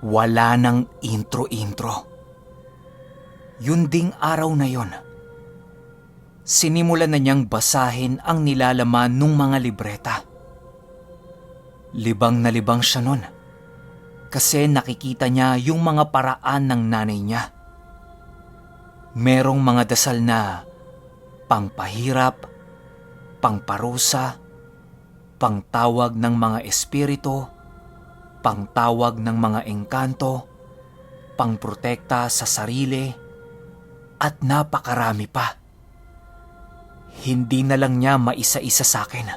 Wala nang intro-intro. Yun ding araw na yon, sinimulan na niyang basahin ang nilalaman ng mga libreta. Libang na libang siya nun kasi nakikita niya yung mga paraan ng nanay niya. Merong mga dasal na pangpahirap, pangparusa, pangtawag ng mga espiritu, pangtawag ng mga engkanto, pangprotekta sa sarili, at napakarami pa. Hindi na lang niya maisa-isa sa akin.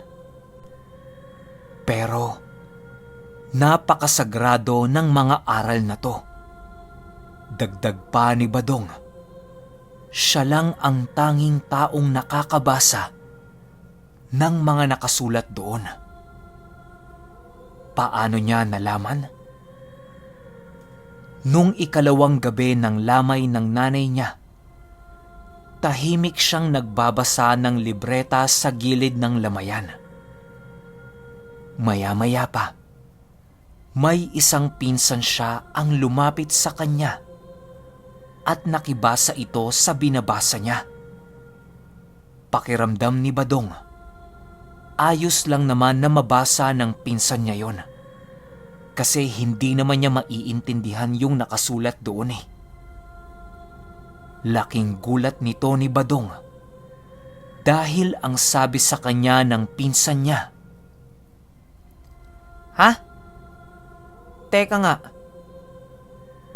Pero napakasagrado ng mga aral na to. Dagdag pa ni Badong, siya lang ang tanging taong nakakabasa ng mga nakasulat doon. Paano niya nalaman? Nung ikalawang gabi ng lamay ng nanay niya, tahimik siyang nagbabasa ng libreta sa gilid ng lamayan. Maya-maya pa, may isang pinsan siya ang lumapit sa kanya at nakibasa ito sa binabasa niya. Pakiramdam ni Badong, ayos lang naman na mabasa ng pinsan niya yon. Kasi hindi naman niya maiintindihan yung nakasulat doon eh. Laking gulat nito ni Badong dahil ang sabi sa kanya ng pinsan niya, "Ha? Teka nga,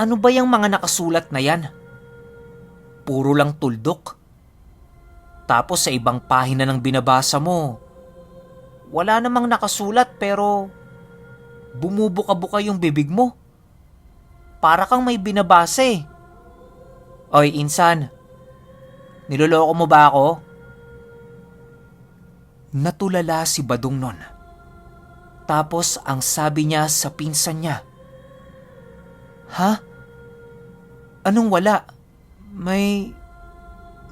ano ba yung mga nakasulat na yan? Puro lang tuldok. Tapos sa ibang pahina ng binabasa mo, wala namang nakasulat pero bumubuka-buka yung bibig mo. Para kang may binabasa eh. Oy, insan, niloloko mo ba ako?" Natulala si Badong nun. Tapos ang sabi niya sa pinsan niya, "Ha? Anong wala? May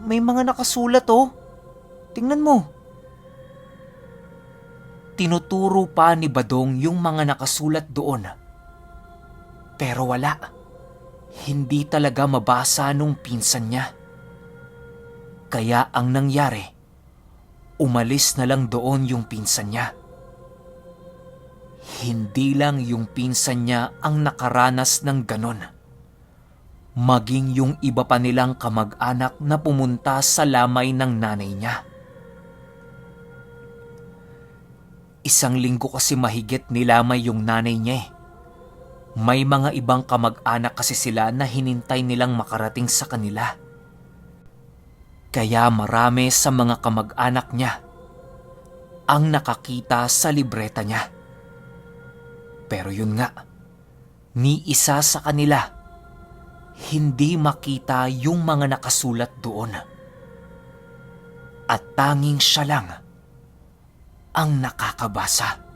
mga nakasulat oh. Tingnan mo." Tinuturo pa ni Badong yung mga nakasulat doon. Pero wala. Hindi talaga mabasa nung pinsan niya. Kaya ang nangyari, umalis na lang doon yung pinsan niya. Hindi lang yung pinsan niya ang nakaranas ng ganon. Maging yung iba pa nilang kamag-anak na pumunta sa lamay ng nanay niya. Isang linggo kasi mahigit nilamay yung nanay niya eh. May mga ibang kamag-anak kasi sila na hinintay nilang makarating sa kanila. Kaya marami sa mga kamag-anak niya ang nakakita sa libreta niya. Pero yun nga, ni isa sa kanila hindi makita yung mga nakasulat doon. At tanging siya lang ang nakakabasa.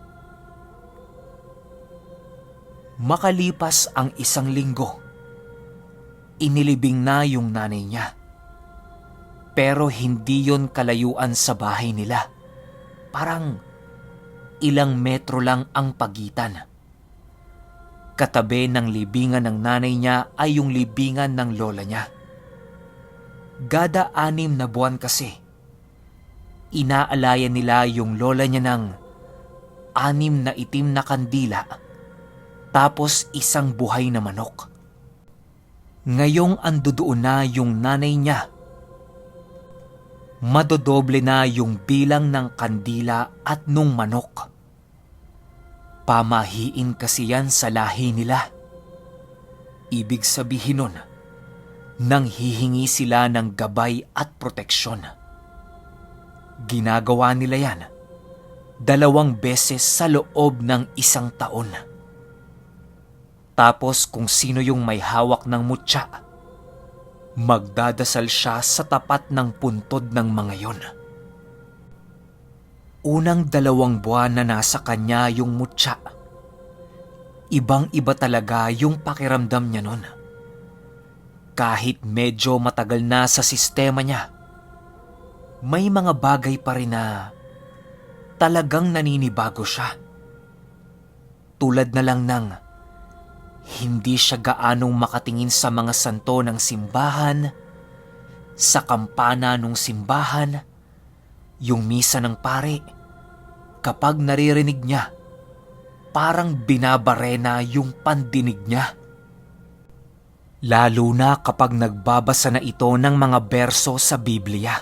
Makalipas ang isang linggo, inilibing na yung nanay niya. Pero hindi yon kalayuan sa bahay nila. Parang ilang metro lang ang pagitan. Katabi ng libingan ng nanay niya ay yung libingan ng lola niya. Gada 6 na buwan kasi, inaalayan nila yung lola niya ng 6 na itim na kandila tapos isang buhay na manok. Ngayong andodoon na yung nanay niya, madodoble na yung bilang ng kandila at nung manok. Pamahiin kasi yan sa lahi nila. Ibig sabihin nun, nang hihingi sila ng gabay at proteksyon. Ginagawa nila yan 2 beses sa loob ng 1 taon. Tapos kung sino yung may hawak ng mutya, magdadasal siya sa tapat ng puntod ng mga yon. Unang 2 buwan na nasa kanya yung mutya, ibang-iba talaga yung pakiramdam niya nun. Kahit medyo matagal na sa sistema niya, may mga bagay pa rin na talagang naninibago siya. Tulad na lang ng Hindi siya gaanong makatingin sa mga santo ng simbahan, sa kampana ng simbahan, yung misa ng pare. Kapag naririnig niya, parang binabarena yung pandinig niya. Lalo na kapag nagbabasa na ito ng mga berso sa Biblia.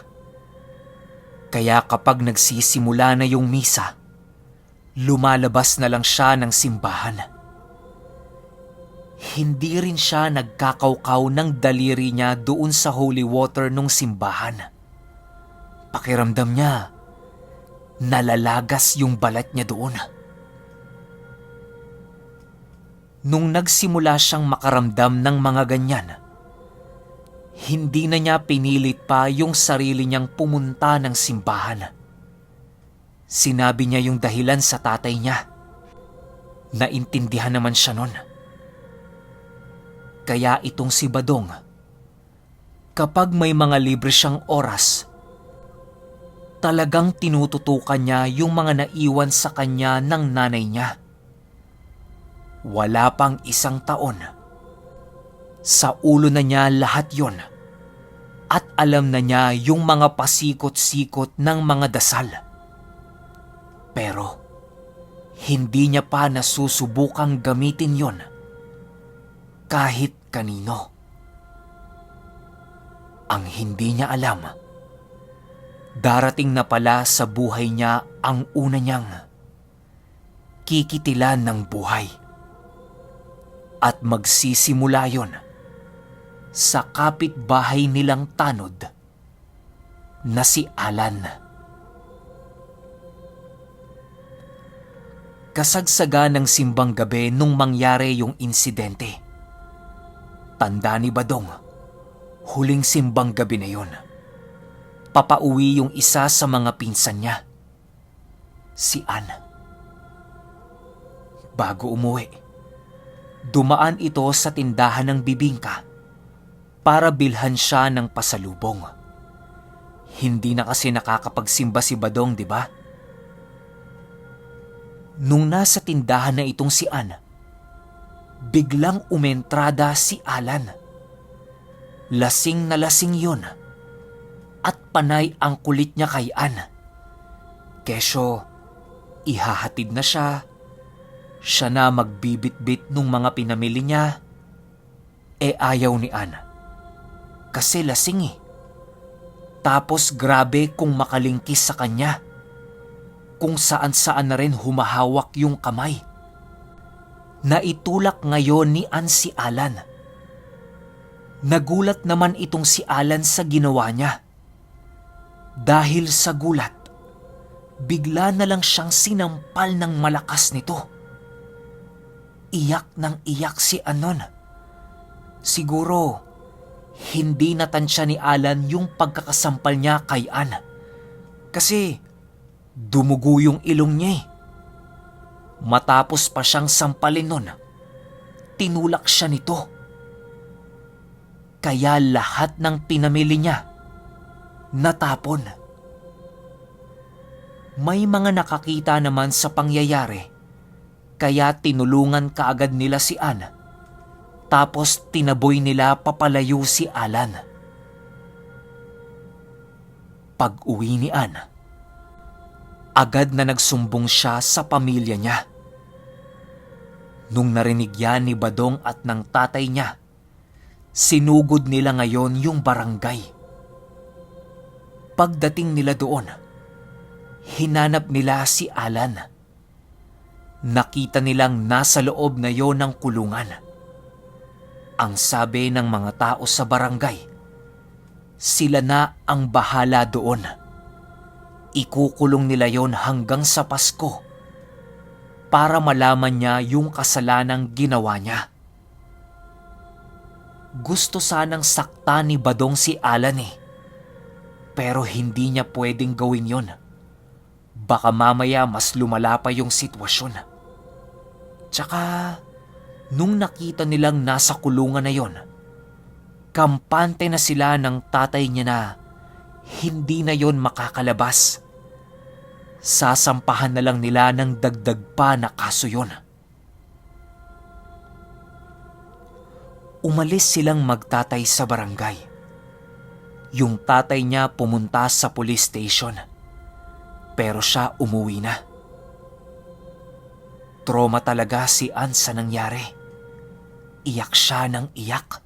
Kaya kapag nagsisimula na yung misa, lumalabas na lang siya ng simbahan. Hindi rin siya nagkakaukaw ng daliri niya doon sa holy water nung simbahan. Pakiramdam niya, nalalagas yung balat niya doon. Nung nagsimula siyang makaramdam ng mga ganyan, hindi na niya pinilit pa yung sarili niyang pumunta ng simbahan. Sinabi niya yung dahilan sa tatay niya. Naintindihan naman siya nun. Kaya itong si Badong, kapag may mga libre siyang oras, talagang tinututukan niya yung mga naiwan sa kanya ng nanay niya. Wala pang 1 taon. Sa ulo na niya lahat yon. At alam na niya yung mga pasikot-sikot ng mga dasal. Pero, hindi niya pa nasusubukang gamitin yon kahit kanino. Ang hindi niya alam, darating na pala sa buhay niya ang una niyang kikitilan ng buhay. At magsisimula yon sa kapitbahay nilang tanod na si Alan. Kasagsaga ng simbang gabi nung mangyari yung insidente. Tanda ni Badong, huling simbang gabi na yon. Papauwi yung isa sa mga pinsan niya, si Ann. Bago umuwi, dumaan ito sa tindahan ng bibingka para bilhan siya ng pasalubong. Hindi na kasi nakakapagsimba si Badong, di ba? Nung nasa tindahan na itong si Ann, biglang umentrada si Alan. Lasing na lasing yun at panay ang kulit niya kay Ann. Kesyo, ihahatid na siya. Siya na magbibit-bit nung mga pinamili niya. Ayaw ni Ann. Kasi lasing eh. Tapos grabe kung makalingkis sa kanya. Kung saan-saan na rin humahawak yung kamay. Naitulak ngayon ni Ann si Alan. Nagulat naman itong si Alan sa ginawa niya. Dahil sa gulat, bigla na lang siyang sinampal ng malakas nito. Iyak ng iyak si Anon. Siguro, hindi natansya ni Alan yung pagkakasampal niya kay Ann. Kasi, dumugo yung ilong niya eh. Matapos pa siyang sampalin nun, tinulak siya nito. Kaya lahat ng pinamili niya, natapon. May mga nakakita naman sa pangyayari. Kaya tinulungan kaagad nila si Ann. Tapos tinaboy nila papalayo si Alan. Pag-uwi ni Ann, agad na nagsumbong siya sa pamilya niya. Nung narinig yan ni Badong at ng tatay niya, sinugod nila ngayon yung barangay. Pagdating nila doon, hinanap nila si Alan. Nakita nilang nasa loob na yon ng kulungan. Ang sabi ng mga tao sa barangay, sila na ang bahala doon. Ikukulong nila yon hanggang sa Pasko para malaman niya yung kasalanang ginawa niya. Gusto sanang sakta ni Badong si Alan eh. Pero hindi niya pwedeng gawin yon. Baka mamaya mas lumala pa yung sitwasyon. Tsaka, nung nakita nilang nasa kulungan na yon, kampante na sila ng tatay niya na hindi na yon makakalabas. Sasampahan na lang nila ng dagdag pa na kaso yon. Umalis silang magtatay sa barangay. Yung tatay niya pumunta sa police station. Pero siya umuwi na. Trauma talaga si Ann sa nangyari. Iyak siya ng iyak.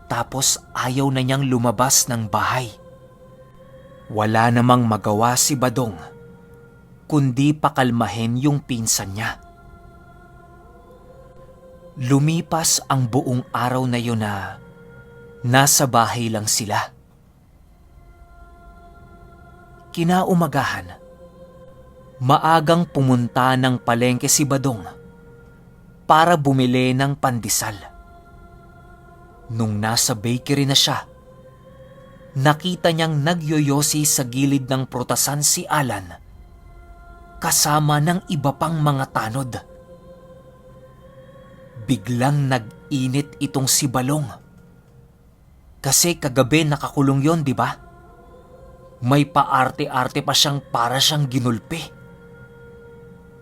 Tapos ayaw na niyang lumabas ng bahay. Wala namang magawa si Badong, kundi pakalmahin yung pinsan niya. Lumipas ang buong araw na yun na nasa bahay lang sila. Kinaumagahan, maagang pumunta ng palengke si Badong para bumili ng pandesal. Nung nasa bakery na siya, nakita niyang nagyoyosi sa gilid ng prutasan si Alan kasama ng iba pang mga tanod. Biglang nag-init itong si Balong. Kasi kagabi nakakulong yon, di ba? May paarte-arte pa siyang para siyang ginulpi.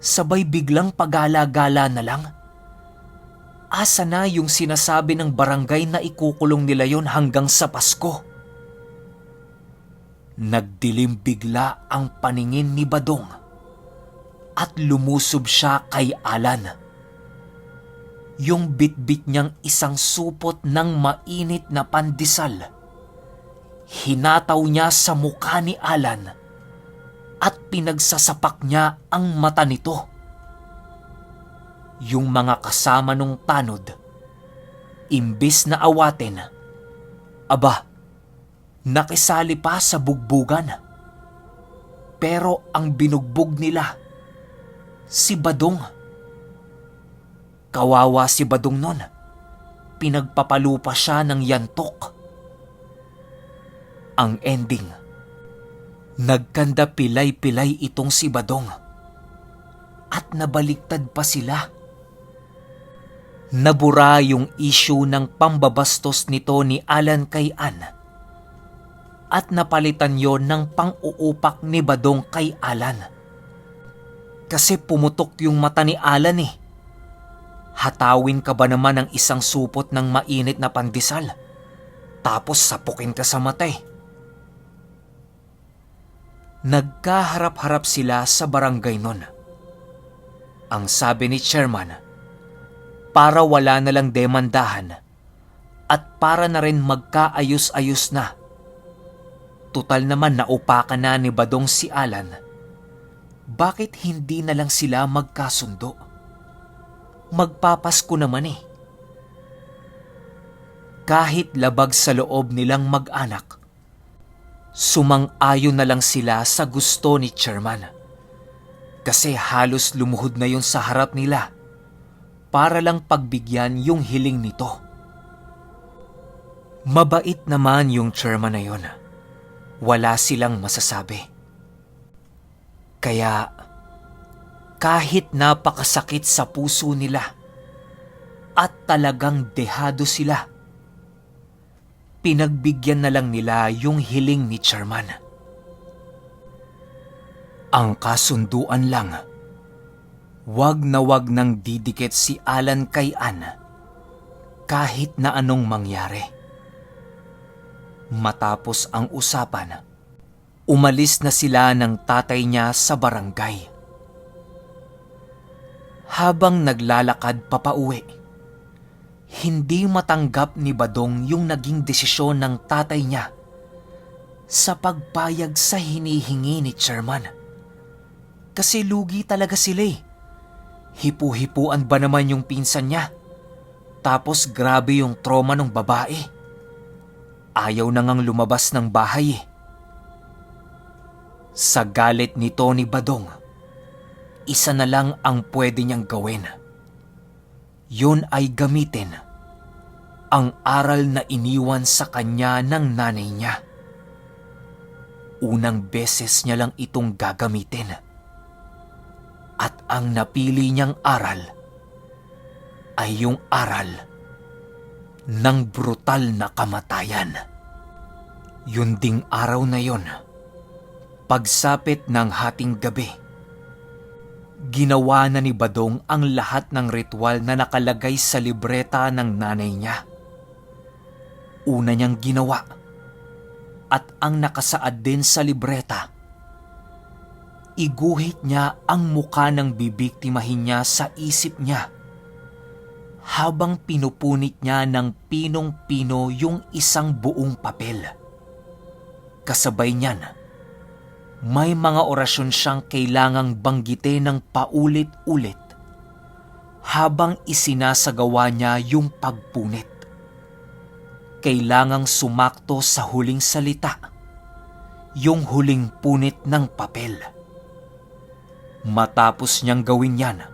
Sabay biglang pagala-gala na lang. Asa na yung sinasabi ng barangay na ikukulong nila yon hanggang sa Pasko? Nagdilim bigla ang paningin ni Badong at lumusob siya kay Alan. Yung bitbit niyang isang supot ng mainit na pandesal, hinataw niya sa mukha ni Alan at pinagsasapak niya ang mata nito. Yung mga kasama nung tanod, imbis na awatin, aba, nakisali pa sa bugbugan. Pero ang binugbog nila, si Badong. Kawawa si Badong nun. Pinagpapalupa siya ng yantok. Ang ending, nagkanda pilay-pilay itong si Badong. At nabaliktad pa sila. Nabura yung issue ng pambabastos nito ni Alan kay Ann. At napalitan yon ng pang-uupak ni Badong kay Alan. Kasi pumutok yung mata ni Alan eh. Hatawin ka ba naman ng isang supot ng mainit na pandesal? Tapos sapukin ka sa mata eh. Nagkaharap-harap sila sa barangay nun. Ang sabi ni chairman, para wala na lang demandahan at para na rin magkaayos-ayos na. Tutal naman naupakan na ni Badong si Alan. Bakit hindi na lang sila magkasundo? Magpapasko naman eh. Kahit labag sa loob nilang mag-anak, sumang-ayon na lang sila sa gusto ni chairman. Kasi halos lumuhod na yun sa harap nila para lang pagbigyan yung hiling nito. Mabait naman yung chairman na yun. Wala silang masasabi. Kaya kahit napakasakit sa puso nila at talagang dehado sila, pinagbigyan na lang nila yung hiling ni chairman. Ang kasunduan lang, wag na wag nang didikit si Alan kay Ann kahit na anong mangyari. Matapos ang usapan, umalis na sila ng tatay niya sa barangay. Habang naglalakad papauwi, hindi matanggap ni Badong yung naging desisyon ng tatay niya sa pagpayag sa hinihingi ni chairman. Kasi lugi talaga sila eh. Hipu-hipuan ba naman yung pinsan niya? Tapos grabe yung trauma ng babae. Ayaw na ngang lumabas ng bahay eh. Sa galit nito ni Badong, isa na lang ang pwede niyang gawin. Yun ay gamitin ang aral na iniwan sa kanya ng nanay niya. Unang beses niya lang itong gagamitin. At ang napili niyang aral ay yung aral ng brutal na kamatayan. Yun ding araw na yon, pagsapit ng hating gabi, Ginawa na ni Badong ang lahat ng ritual na nakalagay sa libreta ng nanay niya. Una niyang ginawa, at ang nakasaad din sa libreta, iguhit niya ang muka ng bibiktimahin niya sa isip niya habang pinupunit niya ng pinong-pino yung isang buong papel. Kasabay niyan, may mga orasyon siyang kailangang banggitin ng paulit-ulit habang isinasagawa niya yung pagpunit. Kailangang sumakto sa huling salita, yung huling punit ng papel. Matapos niyang gawin yan,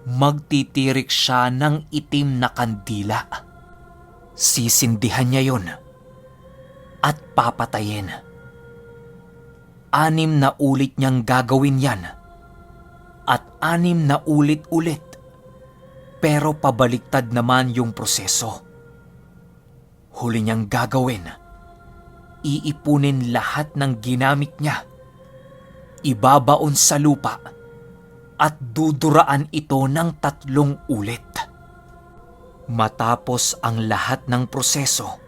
magtitirik siya ng itim na kandila. Sisindihan niya yon at papatayin. 6 na ulit niyang gagawin yan at 6 na ulit-ulit, pero pabaliktad naman yung proseso. Huli niyang gagawin, iipunin lahat ng ginamit niya, ibabaon sa lupa at duduraan ito ng 3 ulit. Matapos ang lahat ng proseso,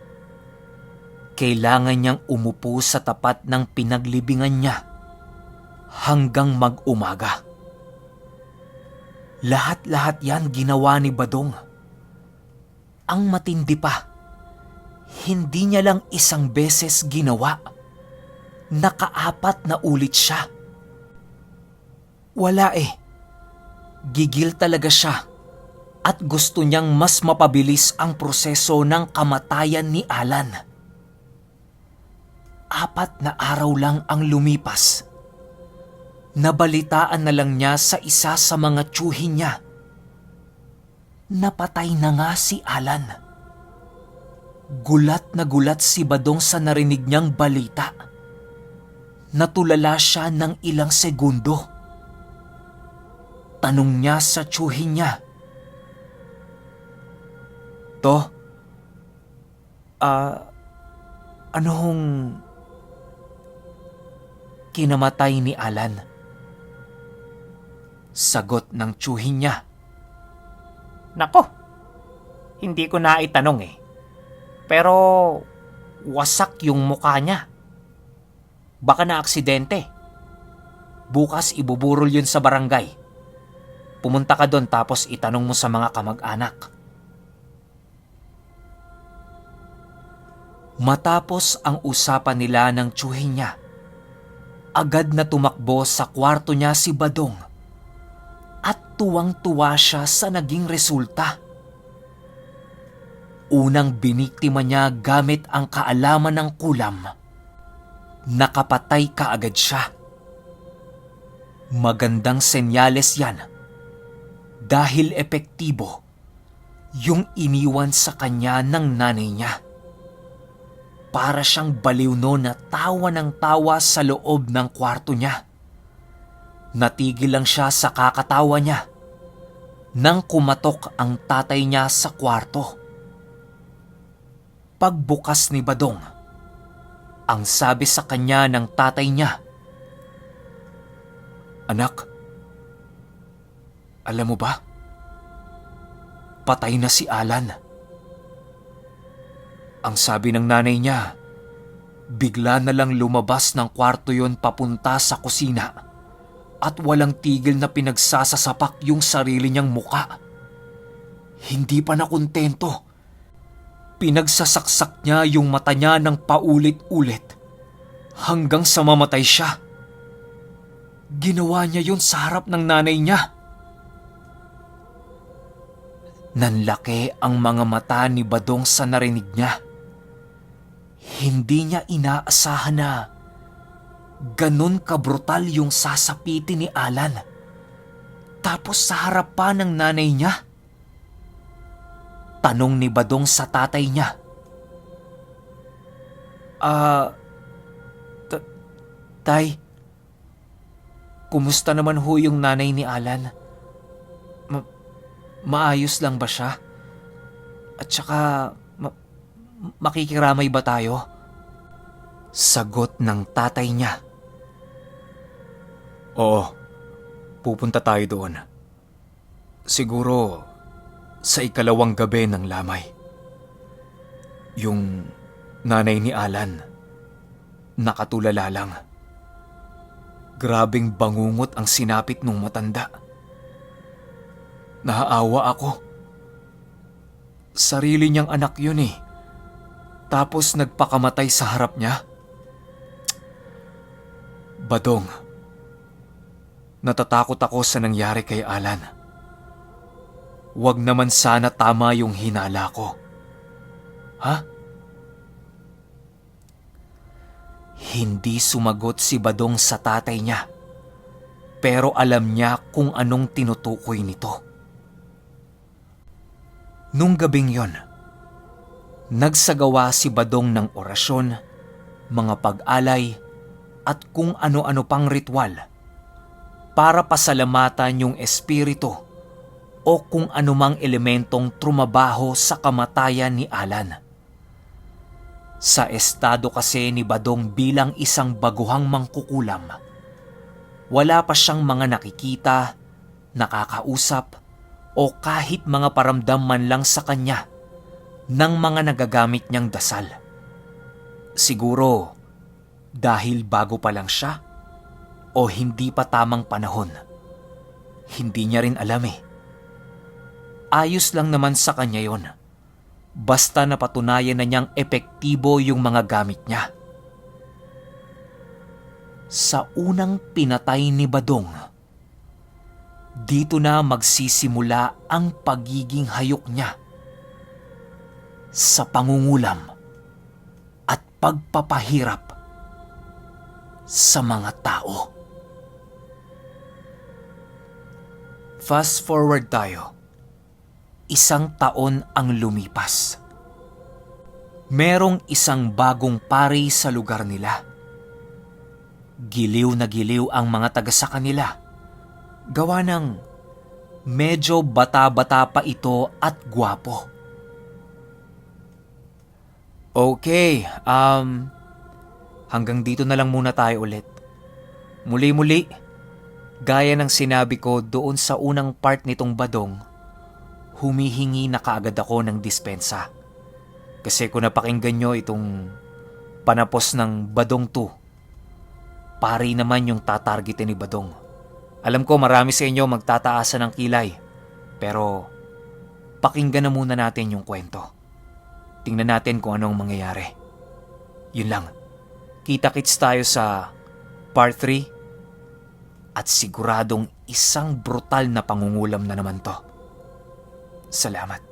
kailangan niyang umupo sa tapat ng pinaglibingan niya hanggang mag-umaga. Lahat-lahat yan ginawa ni Badong. Ang matindi pa, hindi niya lang 1 beses ginawa. Naka-4 na ulit siya. Wala eh. Gigil talaga siya at gusto niyang mas mapabilis ang proseso ng kamatayan ni Alan. 4 na araw lang ang lumipas. Nabalitaan na lang niya sa isa sa mga tiyuhin niya. Napatay na nga si Alan. Gulat na gulat si Badong sa narinig niyang balita. Natulala siya ng ilang segundo. Tanong niya sa tiyuhin niya, "To, ano hong kinamatay ni Alan?" Sagot ng tiyuhin niya, "Nako, hindi ko na itanong eh. Pero wasak yung mukha niya. Baka na aksidente. Bukas ibuburol yun sa barangay. Pumunta ka doon tapos itanong mo sa mga kamag-anak." Matapos ang usapan nila ng tiyuhin niya, agad na tumakbo sa kwarto niya si Badong at tuwang-tuwa siya sa naging resulta. Unang biniktima niya gamit ang kaalaman ng kulam. Nakapatay kaagad siya. Magandang senyales yan dahil epektibo yung iniwan sa kanya ng nanay niya. Para siyang baliw noon na tawa ng tawa sa loob ng kwarto niya. Natigil lang siya sa kakatawa niya nang kumatok ang tatay niya sa kwarto. Pagbukas ni Badong, ang sabi sa kanya ng tatay niya, "Anak, alam mo ba? Patay na si Alan." Ang sabi ng nanay niya, bigla na lang lumabas ng kwarto yon papunta sa kusina at walang tigil na pinagsasasapak yung sarili niyang muka. Hindi pa nakontento. Pinagsasaksak niya yung mata niya ng paulit-ulit hanggang sa mamatay siya. Ginawa niya yun sa harap ng nanay niya. Nanlaki ang mga mata ni Badong sa narinig niya. Hindi niya inaasahan na ganun kabrutal yung sasapitin ni Alan. Tapos sa harap pa ng nanay niya. Tanong ni Badong sa tatay niya, Tay, kumusta naman ho yung nanay ni Alan? Maayos lang ba siya? At saka, makikiramay ba tayo?" Sagot ng tatay niya, "Oo, Pupunta tayo doon. Siguro sa ikalawang gabi ng lamay. Yung nanay ni Alan, nakatulala lang. Grabing bangungot ang sinapit nung matanda. Naaawa ako. Sarili niyang anak yun eh. Tapos nagpakamatay sa harap niya. Badong, natatakot ako sa nangyari kay Alan. Wag naman sana tama yung hinala ko. Ha? Hindi sumagot si Badong sa tatay niya. Pero alam niya kung anong tinutukoy nito. Nung gabing yon, nagsagawa si Badong ng orasyon, mga pag-alay, at kung ano-ano pang ritual para pasalamatan yung espiritu o kung anumang elementong trumabaho sa kamatayan ni Alan. Sa estado kasi ni Badong bilang isang baguhang mangkukulam, wala pa siyang mga nakikita, nakakausap, o kahit mga paramdam man lang sa kanya ng mga nagagamit niyang dasal. Siguro dahil bago pa lang siya o hindi pa tamang panahon. Hindi niya rin alam eh. Ayos lang naman sa kanya yon. Basta napatunayan na niyang epektibo yung mga gamit niya. Sa unang pinatay ni Badong, dito na magsisimula ang pagiging hayok niya sa pangungulam at pagpapahirap sa mga tao. Fast forward tayo. 1 taon ang lumipas. Merong isang bagong pari sa lugar nila. Giliw na giliw ang mga taga sa kanila. Gawa ng medyo bata-bata pa ito at gwapo. Okay, hanggang dito na lang muna tayo ulit. Muli-muli, gaya ng sinabi ko doon sa unang part nitong Badong, humihingi na kaagad ako ng dispensa. Kasi kung napakinggan nyo itong panapos ng Badong 2, pari naman yung tatargetin ni Badong. Alam ko marami sa inyo magtataasan ng kilay, pero pakinggan na muna natin yung kwento. Tingnan natin kung anong mangyayari. Yun lang. Kita-kits tayo sa part 3 at siguradong isang brutal na pangungulam na naman to. Salamat.